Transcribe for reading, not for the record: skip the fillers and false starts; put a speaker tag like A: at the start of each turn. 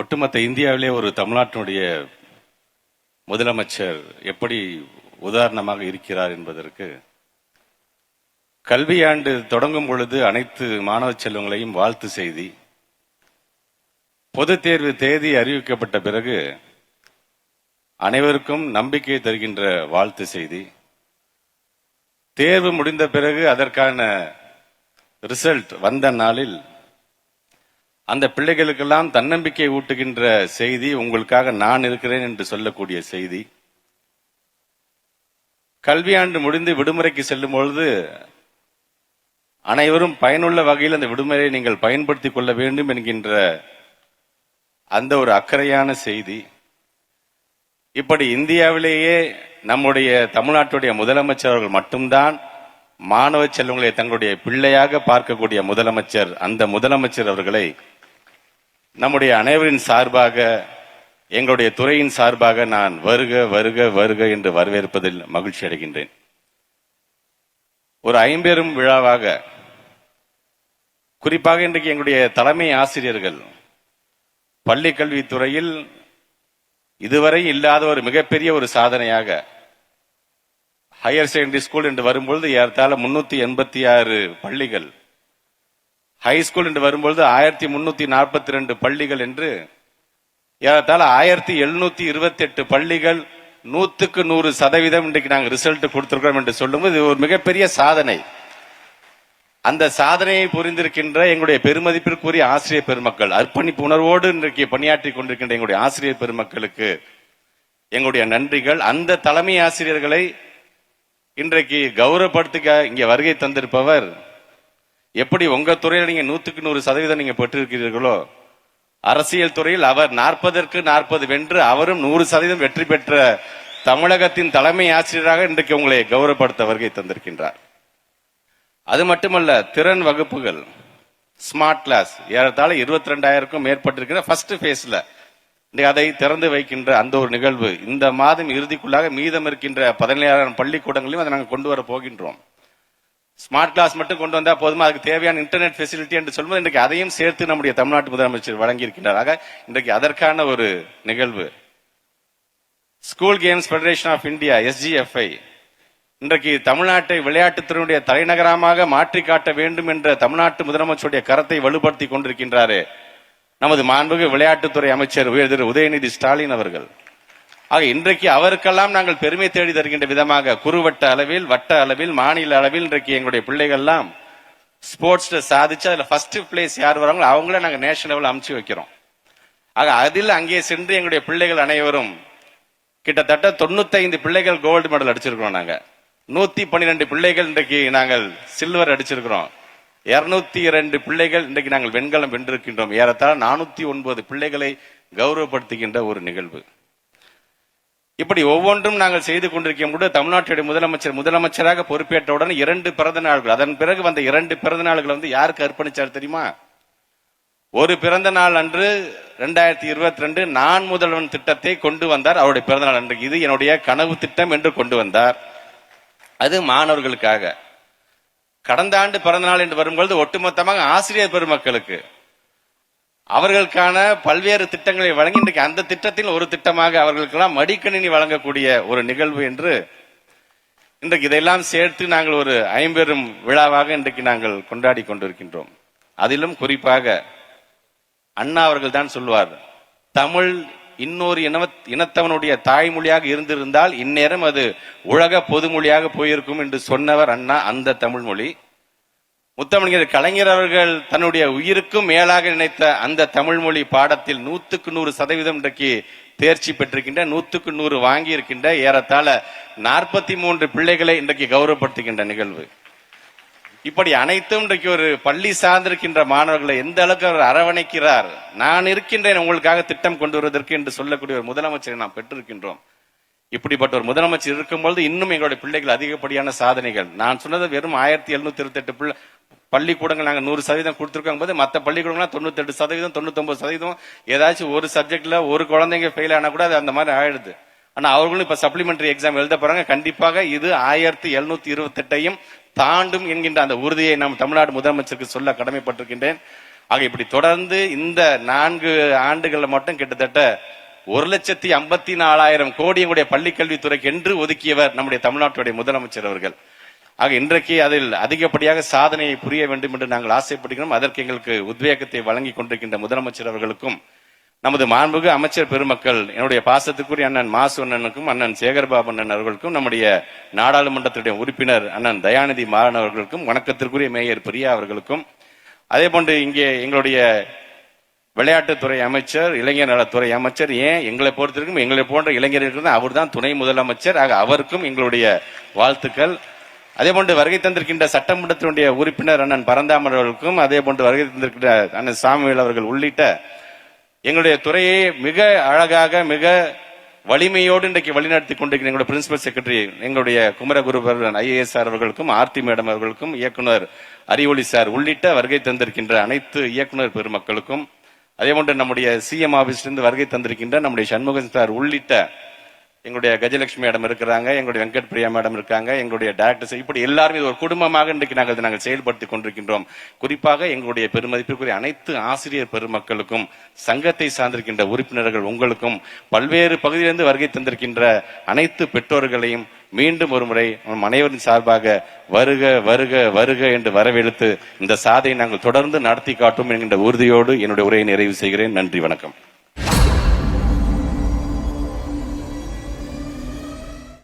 A: ஒட்டுமொத்த இந்தியாவிலே ஒரு தமிழ்நாட்டினுடைய முதலமைச்சர் எப்படி உதாரணமாக இருக்கிறார் என்பதற்கு கல்வியாண்டு தொடங்கும் பொழுது அனைத்து மாணவ செல்வங்களையும் வாழ்த்து செய்தி, பொதுத் தேர்வு தேதி அறிவிக்கப்பட்ட பிறகு அனைவருக்கும் நம்பிக்கை தருகின்ற வாழ்த்து செய்தி, தேர்வு முடிந்த பிறகு அதற்கான ரிசல்ட் வந்த நாளில் அந்த பிள்ளைகளுக்கெல்லாம் தன்னம்பிக்கை ஊட்டுகின்ற செய்தி, உங்களுக்காக நான் இருக்கிறேன் என்று சொல்லக்கூடிய செய்தி, கல்வியாண்டு முடிந்து விடுமுறைக்கு செல்லும் பொழுது அனைவரும் பயனுள்ள வகையில் அந்த விடுமுறையை நீங்கள் பயன்படுத்திக் கொள்ள வேண்டும் என்கின்ற அந்த ஒரு அக்கறையான செய்தி. இப்படி இந்தியாவிலேயே நம்முடைய தமிழ்நாட்டுடைய முதலமைச்சர் அவர்கள் மட்டும்தான் மாணவ செல்வங்களை தங்களுடைய பிள்ளையாக பார்க்கக்கூடிய முதலமைச்சர். அந்த முதலமைச்சர் அவர்களை நம்முடைய அனைவரின் சார்பாக, எங்களுடைய துறையின் சார்பாக நான் வருக வருக வருக என்று வரவேற்பதில் மகிழ்ச்சி அடைகின்றேன். ஒரு ஐம்பெரும் விழாவாக, குறிப்பாக இன்றைக்கு எங்களுடைய தலைமை ஆசிரியர்கள் பள்ளி கல்வித்துறையில் இதுவரை இல்லாத ஒரு மிகப்பெரிய ஒரு சாதனையாக, ஹையர் செகண்டரி ஸ்கூல் என்று வரும்பொழுது ஏறத்தாழ 386 பள்ளிகள், ஹை ஸ்கூல் என்று வரும்பொழுது 1342 பள்ளிகள் என்று ஏறத்தாழ 1728 பள்ளிகள் 100% இன்றைக்கு நாங்கள் ரிசல்ட் கொடுத்திருக்கிறோம் என்று சொல்லும்போது இது ஒரு மிகப்பெரிய சாதனை. அந்த சாதனையை புரிந்திருக்கின்ற எங்களுடைய பெருமதிப்பிற்குரிய ஆசிரியர் பெருமக்கள், அர்ப்பணிப்பு உணர்வோடு இன்றைக்கு பணியாற்றி கொண்டிருக்கின்ற எங்களுடைய ஆசிரியர் பெருமக்களுக்கு எங்களுடைய நன்றிகள். அந்த தலைமை ஆசிரியர்களை இன்றைக்கு கௌரவப்படுத்த இங்கே வருகை தந்திருப்பவர், எப்படி உங்க துறையில் நீங்க 100% நீங்க பெற்றிருக்கிறீர்களோ, அரசியல் துறையில் அவர் 40க்கு 40 வென்று அவரும் 100% வெற்றி பெற்ற தமிழகத்தின் தலைமை ஆசிரியராக இன்றைக்கு உங்களை கௌரவப்படுத்த வருகை தந்திருக்கின்றார். அது மட்டுமல்ல, திறன் வகுப்புகள், ஸ்மார்ட் கிளாஸ் ஏறத்தாழ 22,000க்கும் மேற்பட்டிருக்கிற ஃபர்ஸ்ட் பேஸ்ல அதை திறந்து வைக்கின்ற அந்த ஒரு நிகழ்வு இந்த மாதம் இறுதிக்குள்ளாக மீதம் இருக்கின்ற 17,000 பள்ளிக்கூடங்களையும் அதை நாங்கள் கொண்டு வர போகின்றோம். ஸ்மார்ட் கிளாஸ் மட்டும் கொண்டு வந்தா போதுமா, அதுக்கு தேவையான இன்டர்நெட் ஃபெசிலிட்டி என்று சொல்லும்போது இன்றைக்கு அதையும் சேர்த்து நம்முடைய தமிழ்நாட்டு முதலமைச்சர் வழங்கியிருக்கின்றார். இன்றைக்கு அதற்கான ஒரு நிகழ்வு. School games federation of India SGFI இன்றைக்கு தமிழ்நாட்டை விளையாட்டுத்துறையுடைய தலைநகரமாக மாற்றி காட்ட வேண்டும் என்ற தமிழ்நாட்டு முதலமைச்சருடைய கரத்தை வலுப்படுத்தி கொண்டிருக்கின்றாரே நமது மாண்புமிகு விளையாட்டுத்துறை அமைச்சர் உயர் உதயநிதி ஸ்டாலின் அவர்கள். ஆக இன்றைக்கு அவருக்கெல்லாம் நாங்கள் பெருமை தேடி தருகின்ற விதமாக குறுவட்ட அளவில், வட்ட அளவில், மாநில அளவில் இன்றைக்கு எங்களுடைய பிள்ளைகள்லாம் ஸ்போர்ட்ஸ்ல சாதிச்சு அதுல ஃபர்ஸ்ட் பிளேஸ் யார் வராங்களோ அவங்கள நாங்கள் நேஷனல் லெவல் அமுச்சு வைக்கிறோம். ஆக அதில் அங்கே சென்று எங்களுடைய பிள்ளைகள் அனைவரும் கிட்டத்தட்ட 95 பிள்ளைகள் கோல்டு மெடல் அடிச்சிருக்கிறோம். நாங்க 112 பிள்ளைகள் இன்றைக்கு நாங்கள் சில்வர் அடிச்சிருக்கிறோம். 202 பிள்ளைகள் இன்றைக்கு நாங்கள் வெண்கலம் வென்றிருக்கின்றோம். ஏறத்தாழ 409 பிள்ளைகளை கௌரவப்படுத்துகின்ற ஒரு நிகழ்வு. இப்படி ஒவ்வொன்றும் நாங்கள் செய்து கொண்டிருக்கும் கூட தமிழ்நாட்டுடைய முதலமைச்சராக பொறுப்பேற்றவுடன் 2 பிறந்த நாள்கள், அதன் பிறகு வந்த 2 பிறந்த நாள்கள் யாருக்கு அர்ப்பணிச்சார் தெரியுமா? ஒரு பிறந்த நாள் அன்று 2022 நான் முதல்வன் திட்டத்தை கொண்டு வந்தார். அவருடைய பிறந்த நாள் அன்று இது என்னுடைய கனவு திட்டம் என்று கொண்டு வந்தார். அது மாணவர்களுக்காக. கடந்த ஆண்டு பிறந்த நாள் என்று வரும்பொழுது ஒட்டுமொத்தமாக ஆசிரியர் பெருமக்களுக்கு அவர்களுக்கான பல்வேறு திட்டங்களை வழங்கி இன்றைக்கு அந்த திட்டத்தில் ஒரு திட்டமாக அவர்களுக்கெல்லாம் மடிக்கணினி வழங்கக்கூடிய ஒரு நிகழ்வு என்று இன்றைக்கு இதெல்லாம் சேர்த்து நாங்கள் ஒரு ஐம்பெரும் விழாவாக இன்றைக்கு நாங்கள் கொண்டாடி கொண்டிருக்கின்றோம். அதிலும் குறிப்பாக அண்ணா அவர்கள் தான் சொல்வார், தமிழ் இன்னொரு இனத்தவனுடைய தாய்மொழியாக இருந்திருந்தால் இந்நேரம் அது உலக பொதுமொழியாக போயிருக்கும் என்று சொன்னவர் அண்ணா. அந்த தமிழ் மொழி முத்தமிழர் கலைஞர் அவர்கள் தன்னுடைய உயிருக்கும் மேலாக நினைத்த அந்த தமிழ் மொழி பாடத்தில் 100% இன்றைக்கு தேர்ச்சி பெற்றிருக்கின்ற, 100% வாங்கி இருக்கின்ற ஏறத்தாழ 43 பிள்ளைகளை இன்றைக்கு கௌரவப்படுத்துகின்ற நிகழ்வு. இப்படி அனைத்தும் இன்றைக்கு ஒரு பள்ளி சார்ந்திருக்கின்ற மாணவர்களை எந்த அளவுக்கு அவர் அரவணைக்கிறார். நான் இருக்கின்றேன் உங்களுக்காக திட்டம் கொண்டு வருவதற்கு என்று சொல்லக்கூடிய ஒரு முதலமைச்சரை நாம் பெற்றிருக்கின்றோம். இப்படிப்பட்ட ஒரு முதலமைச்சர் இருக்கும்போது இன்னும் எங்களுடைய பிள்ளைகள் அதிகப்படியான சாதனைகள். நான் சொன்னது வெறும் 1728 பள்ளிக்கூடங்கள் நாங்கள் 100% கொடுத்திருக்கோம் போது மற்ற பள்ளிக்கூடங்கள்லாம் 98%, 99% ஏதாச்சும் ஒரு சப்ஜெக்ட்ல ஒரு குழந்தைங்க ஃபெயில் ஆனா கூட அது அந்த மாதிரி ஆயிடுது. ஆனா அவர்களும் இப்ப சப்ளிமெண்டரி எக்ஸாம் எழுத போறாங்க. கண்டிப்பாக இது 1728 தாண்டும் என்கின்ற அந்த உறுதியை நாம் தமிழ்நாடு முதலமைச்சருக்கு சொல்ல கடமைப்பட்டிருக்கின்றேன். ஆக இப்படி தொடர்ந்து இந்த 4 ஆண்டுகள்ல மட்டும் கிட்டத்தட்ட 1,54,000 கோடி எங்களுடைய பள்ளிக்கல்வித்துறைக்கு என்று ஒதுக்கியவர் நம்முடைய தமிழ்நாட்டுடைய முதலமைச்சர் அவர்கள். ஆக இன்றைக்கு அதில் அதிகப்படியாக சாதனையை புரிய வேண்டும் என்று நாங்கள் ஆசைப்படுகிறோம். அதற்கு எங்களுக்கு உத்வேகத்தை வழங்கி கொண்டிருக்கின்ற முதலமைச்சர் அவர்களுக்கும், நமது மாண்புமிகு அமைச்சர் பெருமக்கள், என்னுடைய பாசத்துக்குரிய அண்ணன் மாசு அண்ணனுக்கும், அண்ணன் சேகர்பாபு அண்ணன் அவர்களுக்கும், நம்முடைய நாடாளுமன்றத்துடைய உறுப்பினர் அண்ணன் தயாநிதி மாறன் அவர்களுக்கும், வணக்கத்திற்குரிய மேயர் பிரியா அவர்களுக்கும், அதே போன்று இங்கே எங்களுடைய விளையாட்டுத்துறை அமைச்சர், இளைஞர் நலத்துறை அமைச்சர், ஏன் எங்களை பொறுத்திருக்கும் எங்களை போன்ற இளைஞர்களுக்கு அவர் தான் துணை முதலமைச்சர். ஆக அவருக்கும் எங்களுடைய வாழ்த்துக்கள். அதே போன்று வருகை தந்திருக்கின்ற சட்டமன்றத்தினுடைய உறுப்பினர் அண்ணன் பரந்தாமன் அவர்களுக்கும், அதே போன்று வருகை தந்திருக்கின்ற அண்ணன் சாமுவேல் அவர்கள் உள்ளிட்ட எங்களுடைய துறையை மிக அழகாக மிக வலிமையோடு இன்றைக்கு வழிநடத்தி கொண்டிருக்கிற எங்களுடைய பிரின்சிபல் செக்ரட்டரி எங்களுடைய குமரகுருபரன் IAS அவர்களுக்கும், ஆர்த்தி மேடம் அவர்களுக்கும், இயக்குனர் அறிவொளி சார் உள்ளிட்ட வருகை தந்திருக்கின்ற அனைத்து இயக்குனர் பெருமக்களுக்கும், அதே போன்று நம்முடைய CM ஆபீஸ்லிருந்து வருகை தந்திருக்கின்ற நம்முடைய சண்முகன் சார் உள்ளிட்ட எங்களுடைய கஜலட்சுமி மேடம் இருக்கிறாங்க, எங்களுடைய வெங்கட் பிரியா மேடம் இருக்காங்க, எங்களுடைய டைரக்டர்ஸ், இப்படி எல்லாரும் இது ஒரு குடும்பமாக இன்றைக்கு நாங்கள் செயல்படுத்தி கொண்டிருக்கின்றோம். குறிப்பாக எங்களுடைய பெருமதிப்பிற்குரிய அனைத்து ஆசிரியர் பெருமக்களுக்கும், சங்கத்தை சார்ந்திருக்கின்ற உறுப்பினர்கள் உங்களுக்கும், பல்வேறு பகுதியிலிருந்து வருகை தந்திருக்கின்ற அனைத்து பெற்றோர்களையும் மீண்டும் ஒரு முறை அனைவரின் சார்பாக வருக வருக வருக என்று வரவேற்று இந்த சாதனை நாங்கள் தொடர்ந்து நடத்தி காட்டும் என்கின்ற உறுதியோடு என்னுடைய உரையை நிறைவு செய்கிறேன். நன்றி, வணக்கம்.